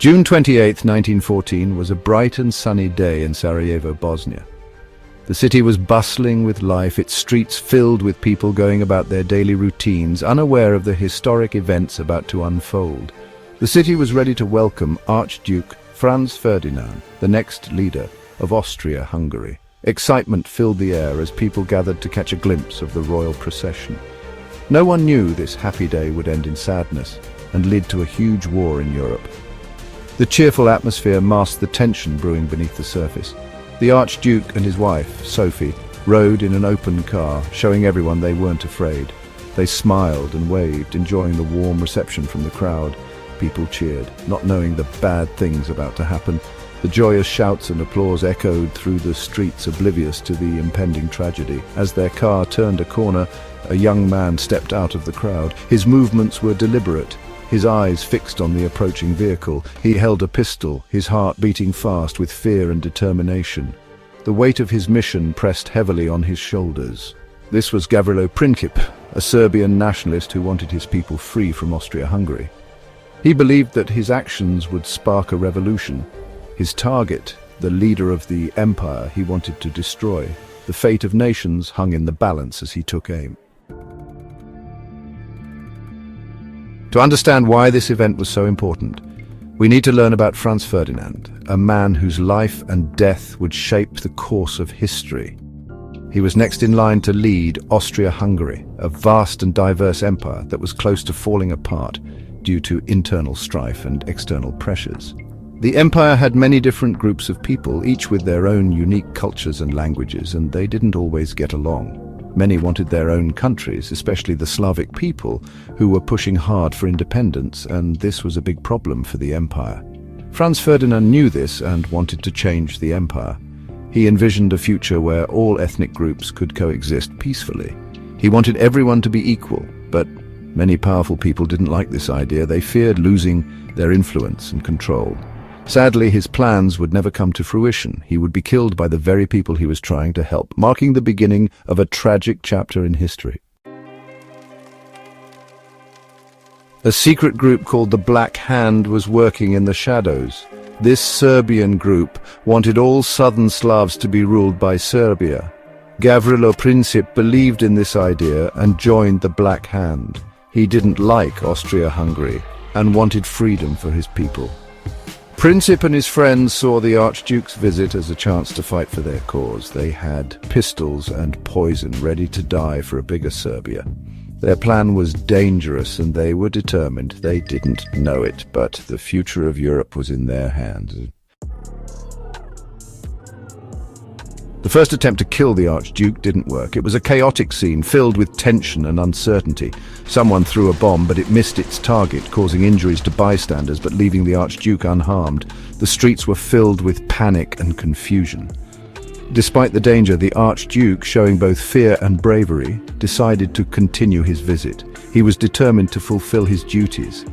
June 28, 1914 was a bright and sunny day in Sarajevo, Bosnia. The city was bustling with life, its streets filled with people going about their daily routines, unaware of the historic events about to unfold. The city was ready to welcome Archduke Franz Ferdinand, the next leader of Austria-Hungary. Excitement filled the air as people gathered to catch a glimpse of the royal procession. No one knew this happy day would end in sadness and lead to a huge war in Europe. The cheerful atmosphere masked the tension brewing beneath the surface. The Archduke and his wife, Sophie, rode in an open car, showing everyone they weren't afraid. They smiled and waved, enjoying the warm reception from the crowd. People cheered, not knowing the bad things about to happen. The joyous shouts and applause echoed through the streets, oblivious to the impending tragedy. As their car turned a corner, a young man stepped out of the crowd. His movements were deliberate, his eyes fixed on the approaching vehicle. He held a pistol, his heart beating fast with fear and determination. The weight of his mission pressed heavily on his shoulders. This was Gavrilo Princip, a Serbian nationalist who wanted his people free from Austria-Hungary. He believed that his actions would spark a revolution. His target, the leader of the empire he wanted to destroy. The fate of nations hung in the balance as he took aim. To understand why this event was so important, we need to learn about Franz Ferdinand, a man whose life and death would shape the course of history. He was next in line to lead Austria-Hungary, a vast and diverse empire that was close to falling apart due to internal strife and external pressures. The empire had many different groups of people, each with their own unique cultures and languages, and they didn't always get along. Many wanted their own countries, especially the Slavic people, who were pushing hard for independence, and this was a big problem for the empire. Franz Ferdinand knew this and wanted to change the empire. He envisioned a future where all ethnic groups could coexist peacefully. He wanted everyone to be equal, but many powerful people didn't like this idea. They feared losing their influence and control. Sadly, his plans would never come to fruition. He would be killed by the very people he was trying to help, marking the beginning of a tragic chapter in history. A secret group called the Black Hand was working in the shadows. This Serbian group wanted all southern Slavs to be ruled by Serbia. Gavrilo Princip believed in this idea and joined the Black Hand. He didn't like Austria-Hungary and wanted freedom for his people. Princip and his friends saw the Archduke's visit as a chance to fight for their cause. They had pistols and poison ready to die for a bigger Serbia. Their plan was dangerous and they were determined. They didn't know it, but the future of Europe was in their hands. The first attempt to kill the Archduke didn't work. It was a chaotic scene filled with tension and uncertainty. Someone threw a bomb, but it missed its target, causing injuries to bystanders but leaving the Archduke unharmed. The streets were filled with panic and confusion. Despite the danger, the Archduke, showing both fear and bravery, decided to continue his visit. He was determined to fulfill his duties.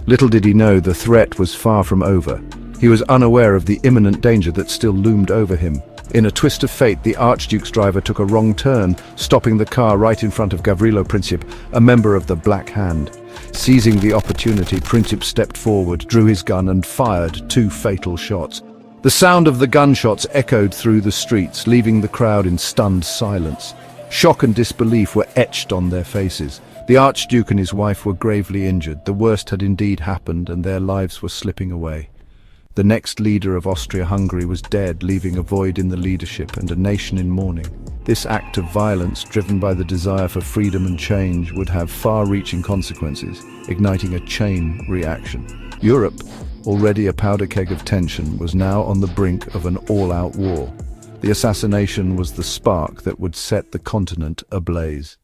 Little did he know the threat was far from over. He was unaware of the imminent danger that still loomed over him. In a twist of fate, the Archduke's driver took a wrong turn, stopping the car right in front of Gavrilo Princip, a member of the Black Hand. Seizing the opportunity, Princip stepped forward, drew his gun and fired 2 fatal shots. The sound of the gunshots echoed through the streets, leaving the crowd in stunned silence. Shock and disbelief were etched on their faces. The Archduke and his wife were gravely injured. The worst had indeed happened, and their lives were slipping away. The next leader of Austria-Hungary was dead, leaving a void in the leadership and a nation in mourning. This act of violence, driven by the desire for freedom and change, would have far-reaching consequences, igniting a chain reaction. Europe, already a powder keg of tension, was now on the brink of an all-out war. The assassination was the spark that would set the continent ablaze.